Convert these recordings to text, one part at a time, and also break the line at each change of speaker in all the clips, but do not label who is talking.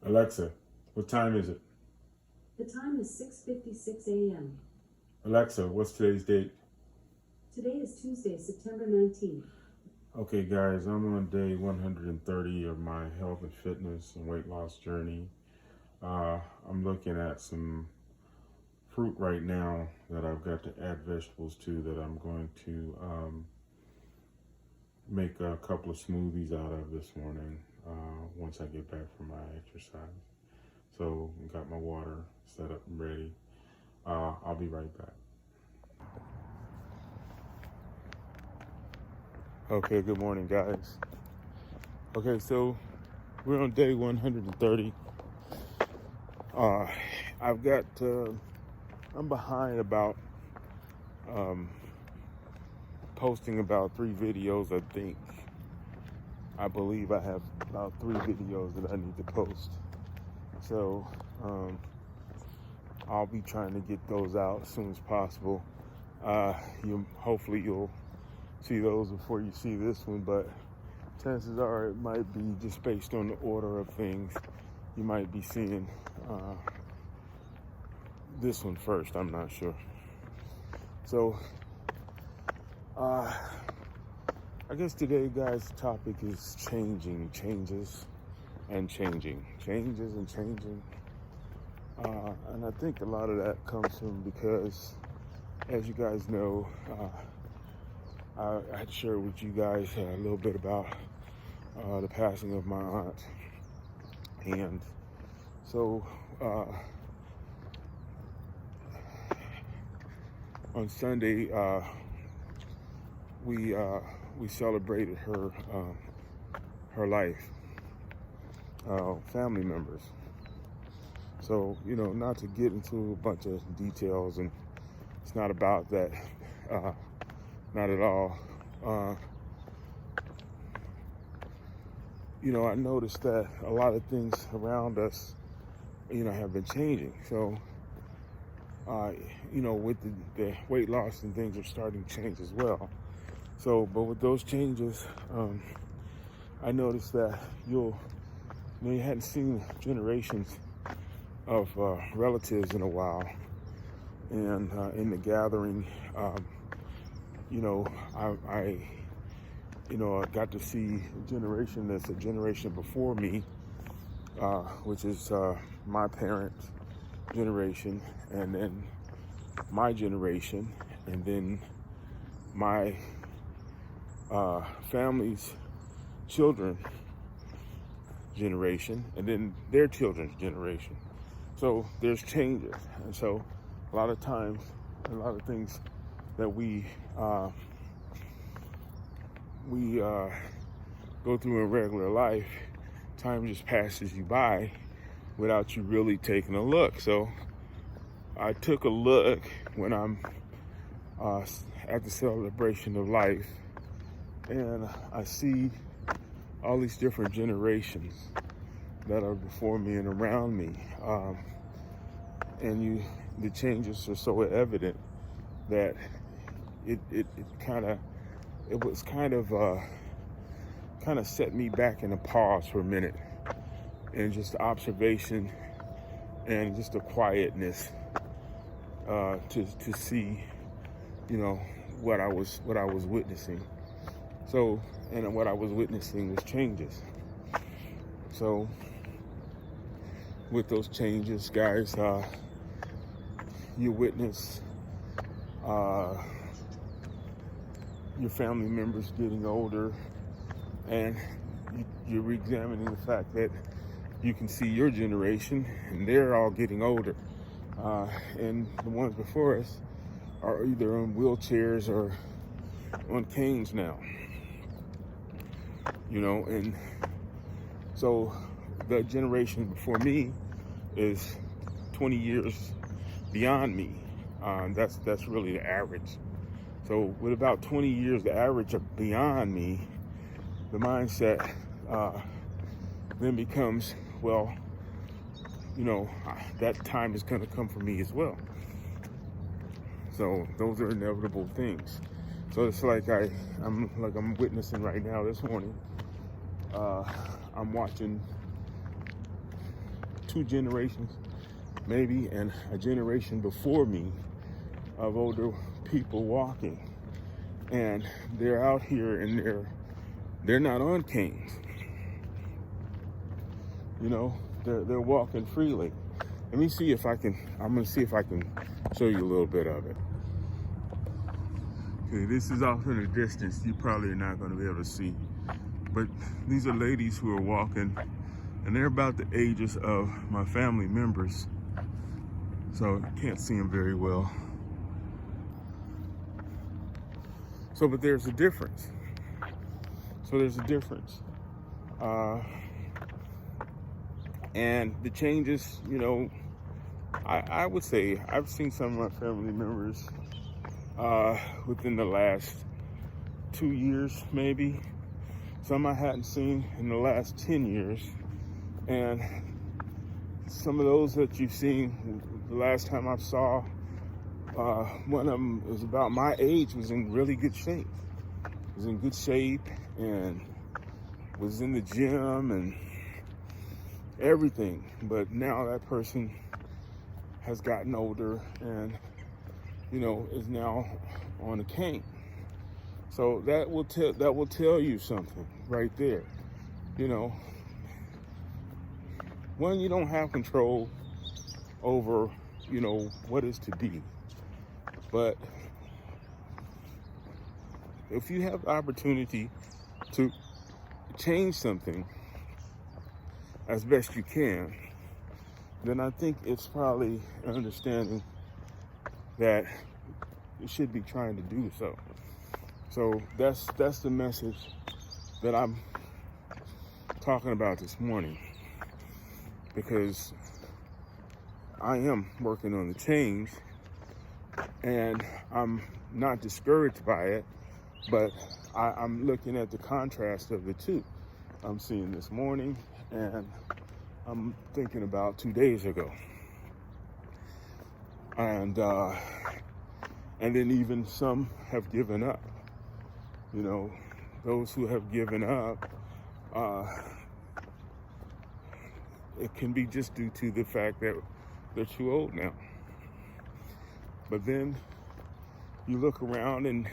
Alexa, what time is it?
The time is 6:56 a.m.
Alexa, what's today's date?
Today is Tuesday, September 19th.
Okay, guys, I'm on day 130 of my health and fitness and weight loss journey. I'm looking at some fruit right now that I've got to add vegetables to that I'm going to make a couple of smoothies out of this morning once I get back from my exercise. So, got my water set up and ready. I'll be right back. Okay, good morning, guys. Okay, so we're on day 130. I've got, I'm behind about posting about 3 videos, I think. I believe I have about 3 videos that I need to post. So, I'll be trying to get those out as soon as possible. Hopefully you'll see those before you see this one, but chances are it might be just based on the order of things. You might be seeing this one first, I'm not sure. So, I guess today, guys, the topic is changes and changing. And I think a lot of that comes from because, as you guys know, I had shared with you guys a little bit about the passing of my aunt. And so on Sunday, we celebrated her life, family members. So, not to get into a bunch of details, and it's not about that, not at all. I noticed that a lot of things around us, have been changing. So, with the weight loss and things are starting to change as well. So, but with those changes, I noticed that you hadn't seen generations of relatives in a while, and in the gathering, I got to see a generation that's a generation before me, which is my parents' generation, and then my generation, and then my family's children generation, and then their children's generation. So there's changes, and so a lot of times, a lot of things that we go through in regular life, time just passes you by without you really taking a look. So I took a look when I'm at the celebration of life, and I see all these different generations that are before me and around me, and the changes are so evident that it was kind of set me back in a pause for a minute, and just observation and just a quietness to see, what I was witnessing. So, and what I was witnessing was changes. So, with those changes, guys, you witness your family members getting older, and you're re-examining the fact that you can see your generation, and they're all getting older. And the ones before us are either on wheelchairs or on canes now. And so the generation before me is 20 years beyond me. That's really the average. So with about 20 years, the average of beyond me, the mindset then becomes, well, that time is going to come for me as well. So those are inevitable things. So it's like I'm witnessing right now this morning. I'm watching two generations, maybe, and a generation before me of older people walking. And they're out here and they're not on canes. You know, they're walking freely. Let me see if I'm gonna see if I can show you a little bit of it. Okay, this is off in the distance. You probably are not gonna be able to see. But these are ladies who are walking, and they're about the ages of my family members. So you can't see them very well. So, but there's a difference. And the changes, you know, I would say I've seen some of my family members within the last 2 years, maybe. Some I hadn't seen in the last 10 years. And some of those that you've seen, the last time I saw, one of them was about my age, was in really good shape. Was in good shape and was in the gym and everything. But now that person has gotten older and, you know, is now on a cane. So that will tell you something right there. You know, one, you don't have control over, you know, what is to be. But if you have the opportunity to change something as best you can, then I think it's probably an understanding that you should be trying to do so. So that's the message that I'm talking about this morning, because I am working on the change, and I'm not discouraged by it, but I'm looking at the contrast of the two. I'm seeing this morning, and I'm thinking about 2 days ago. And then even some have given up. You know, those who have given up, it can be just due to the fact that they're too old now. But then you look around, and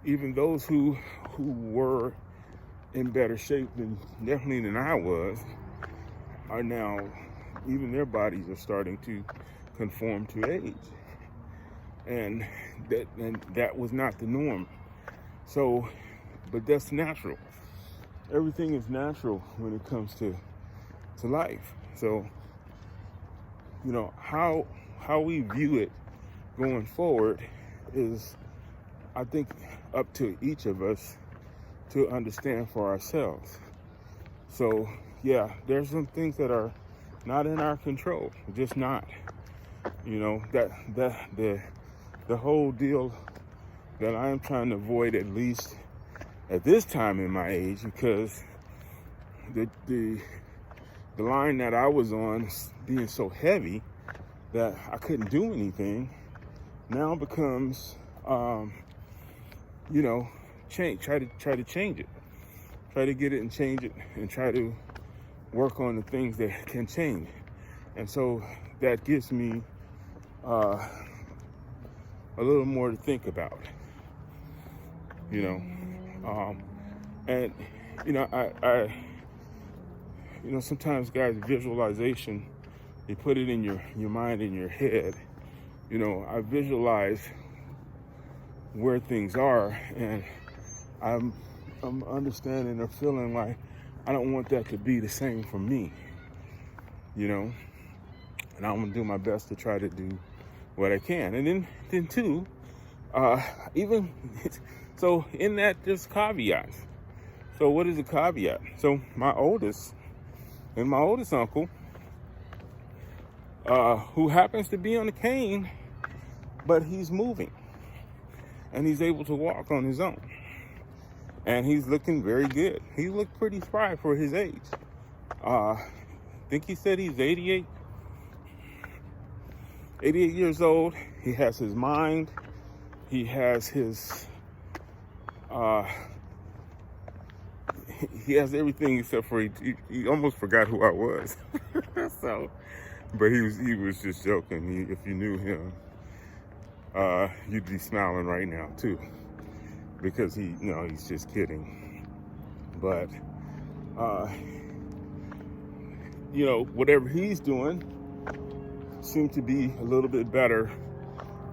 even those who were in better shape definitely than I was, are now, even their bodies are starting to conform to age. And that was not the norm. So, but that's natural. Everything is natural when it comes to life. So, you know, how we view it going forward is, I think, up to each of us to understand for ourselves. So, yeah, there's some things that are not in our control, just not. You know, that the whole deal that I am trying to avoid, at least at this time in my age, because the line that I was on, being so heavy that I couldn't do anything, now becomes, you know, try to change it, try to get it and change it, and try to work on the things that can change. And so that gives me a little more to think about, you know. And you know, I you know, sometimes, guys, visualization, you put it in your mind, in your head. You know, I visualize where things are, and I'm understanding or feeling like I don't want that to be the same for me, you know. And I'm gonna do my best to try to do what I can. And then too, even so, in that, there's caveats. So what is a caveat? So my oldest uncle, who happens to be on a cane, but he's moving and he's able to walk on his own, and he's looking very good. He looked pretty spry for his age. I think he said he's 88 years old. He has his mind, he has his he has everything except for he almost forgot who I was. So, but he was just joking. If you knew him, you'd be smiling right now too, because he's just kidding. But whatever he's doing seemed to be a little bit better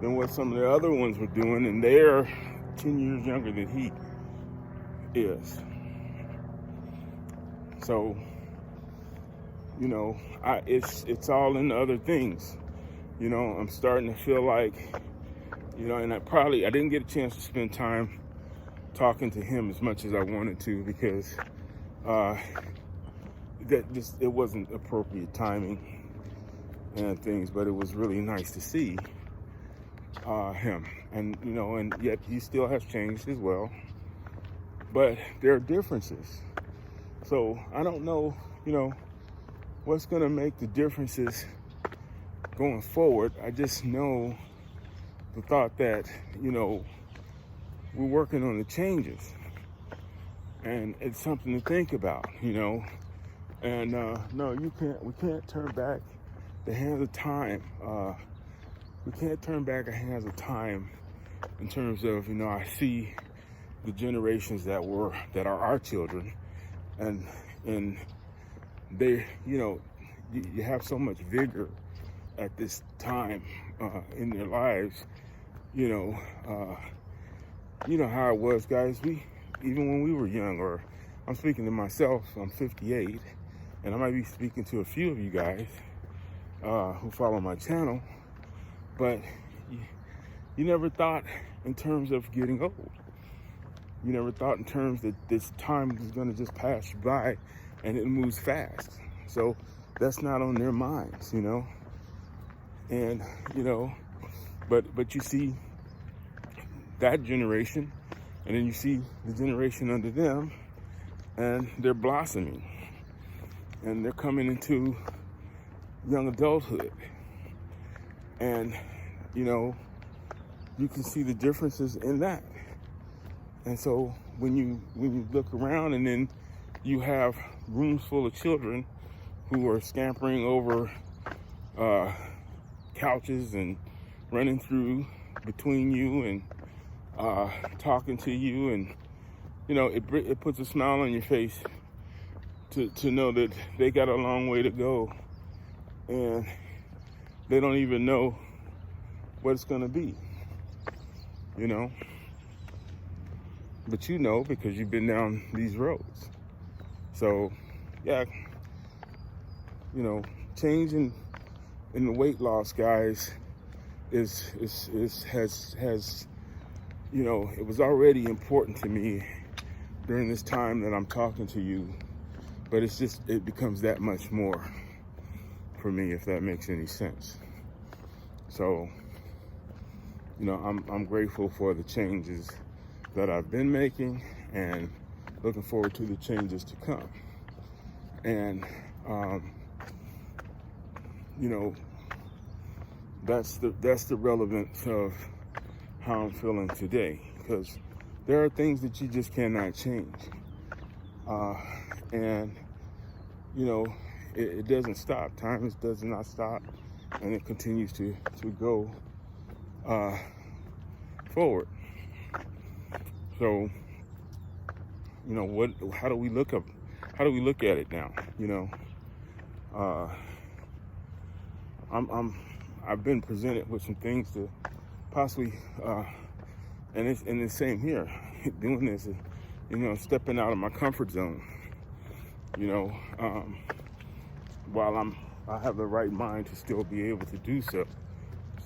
than what some of the other ones were doing, and they're 10 years younger than he is. So, it's all in the other things. I'm starting to feel like, and I didn't get a chance to spend time talking to him as much as I wanted to, because it wasn't appropriate timing and things, but it was really nice to see him, and yet he still has changed as well, but there are differences. So I don't know, what's going to make the differences going forward. I just know the thought that, we're working on the changes, and it's something to think about, and no, we can't turn back the hands of time. We can't turn back the hands of time in terms of, I see the generations that are our children, and they, you have so much vigor at this time in their lives. You know how it was, guys. Even when we were young, or I'm speaking to myself, I'm 58, and I might be speaking to a few of you guys who follow my channel, but you never thought in terms of getting old. You never thought in terms that this time is going to just pass you by, and it moves fast. So that's not on their minds, and but you see that generation, and then you see the generation under them, and they're blossoming, and they're coming into young adulthood, and you can see the differences in that. And so when you look around, and then you have rooms full of children who are scampering over couches and running through between you and talking to you, and it puts a smile on your face to know that they got a long way to go, and they don't even know what it's going to be, but because you've been down these roads. So yeah, change in the weight loss, guys, has it was already important to me during this time that I'm talking to you, but it becomes that much more for me, if that makes any sense. So I'm grateful for the changes that I've been making, and looking forward to the changes to come. And that's the relevance of how I'm feeling today, because there are things that you just cannot change, and it doesn't stop. Time does not stop, and it continues to go forward. So how do we look at it now? I've been presented with some things to possibly and it's the same here. Doing this is, stepping out of my comfort zone, while I have the right mind to still be able to do so.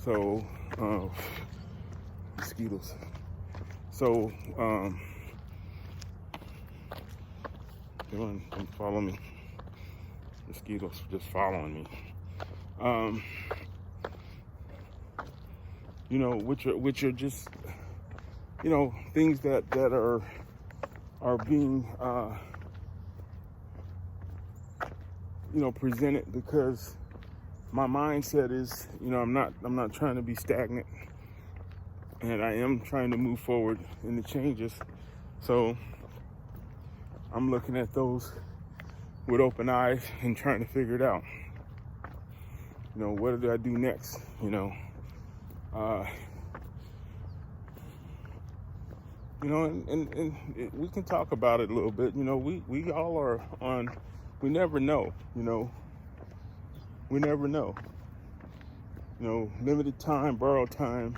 So mosquitoes. So don't follow me. Mosquitoes just following me. Which are just things that are being presented, because my mindset is, I'm not trying to be stagnant, and I am trying to move forward in the changes. So I'm looking at those with open eyes and trying to figure it out. You know, what do I do next? You know, and we can talk about it a little bit. You know, we all are on, we never know, you know, we never know. You know, limited time, borrowed time,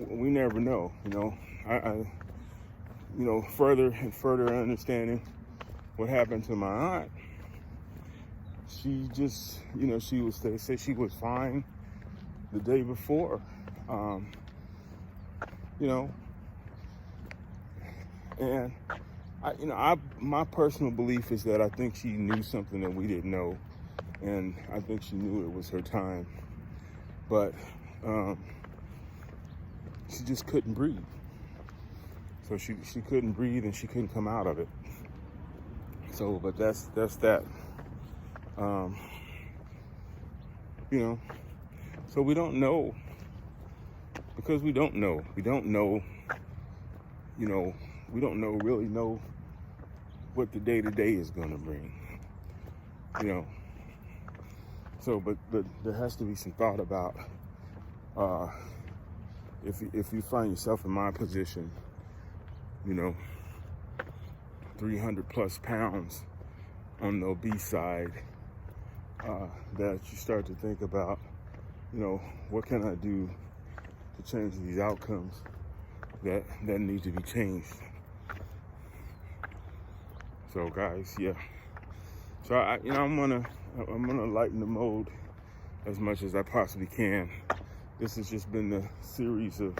we never know, you know. You know, further and further understanding what happened to my aunt. She just, you know, they said she was fine the day before. You know, and my personal belief is that I think she knew something that we didn't know, and I think she knew it was her time, but she just couldn't breathe. So she couldn't breathe and she couldn't come out of it. So, but that's that. You know, so we don't know, because we don't know. We don't know, you know, we don't really know what the day-to-day is going to bring, you know. So, but there has to be some thought about, if you find yourself in my position, you know, 300 plus pounds on the obese side, that you start to think about, you know, what can I do to change these outcomes that need to be changed. So guys, yeah. So I'm gonna lighten the mode as much as I possibly can. This has just been the series of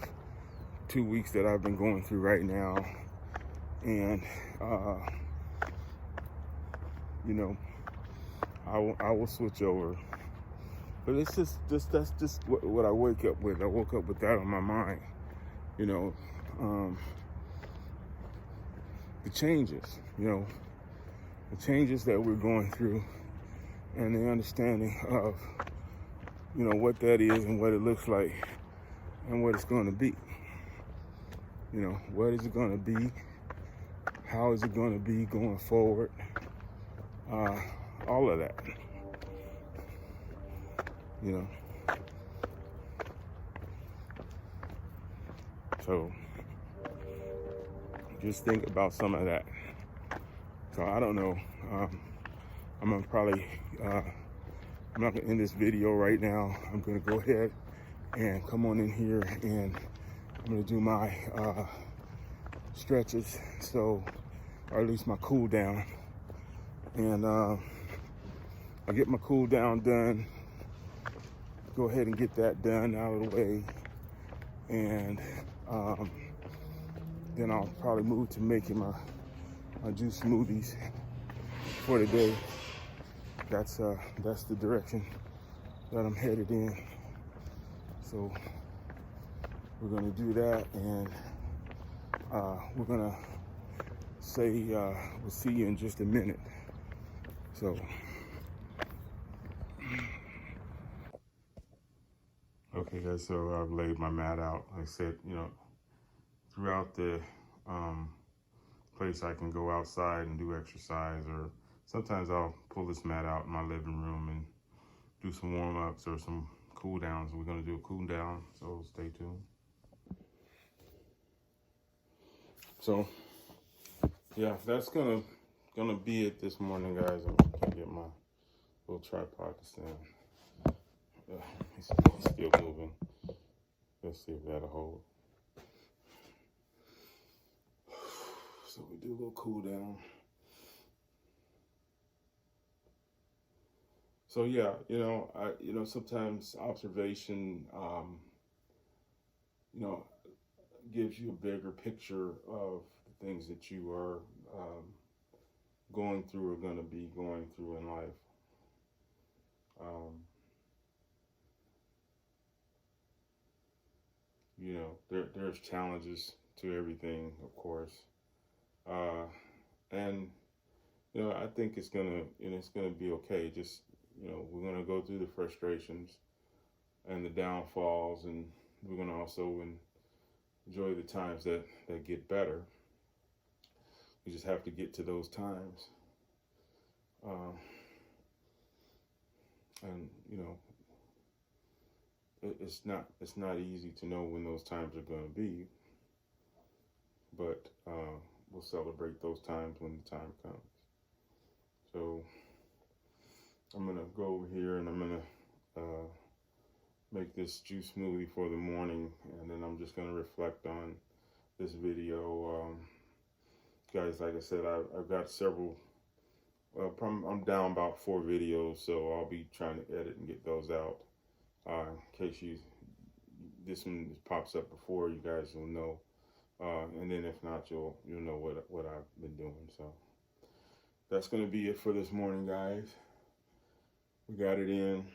2 weeks that I've been going through right now, and you know, I will switch over, but it's that's just what I wake up with. I woke up with that on my mind, you know. The changes, you know, the changes that we're going through, and the understanding of, you know, what that is and what it looks like and what it's going to be. You know, what is it going to be? How is it going to be going forward? All of that, you know. So just think about some of that. So I don't know. I'm gonna probably, I'm not gonna end this video right now. I'm gonna go ahead and come on in here, and I'm gonna do my stretches, so, or at least my cool down. And I get my cool down done. Go ahead and get that done out of the way, and then I'll probably move to making my juice smoothies for the day. That's the direction that I'm headed in. So we're gonna do that, and we're gonna say we'll see you in just a minute. So okay guys, so I've laid my mat out. Like I said, you know, throughout the place I can go outside and do exercise, or sometimes I'll pull this mat out in my living room and do some warm-ups or some cool downs. We're gonna do a cool down, so stay tuned. So yeah, that's gonna be it this morning, guys. I'm gonna get my little tripod to stand. It's still moving. Let's see if that'll hold. So we do a little cool down. So yeah, you know, sometimes observation, you know, gives you a bigger picture of the things that you are going through or going to be going through in life. You know, there's challenges to everything, of course, and you know, I think it's gonna be okay. Just, you know, we're gonna go through the frustrations and the downfalls, and we're gonna also enjoy the times that get better. we just have to get to those times. And you know, it's not easy to know when those times are going to be, but we'll celebrate those times when the time comes. So I'm gonna go over here and I'm gonna make this juice smoothie for the morning, and then I'm just gonna reflect on this video. Guys, like I said, I've got several. I'm down about 4 videos, so I'll be trying to edit and get those out. In case this one pops up before, you guys will know. And then if not, you'll know what I've been doing. So that's gonna be it for this morning, guys. We got it in,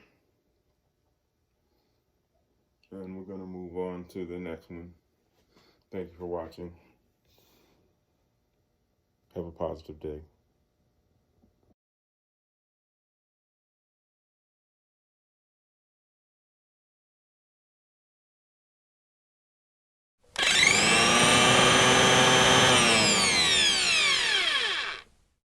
and we're gonna move on to the next one. Thank you for watching. Have a positive day.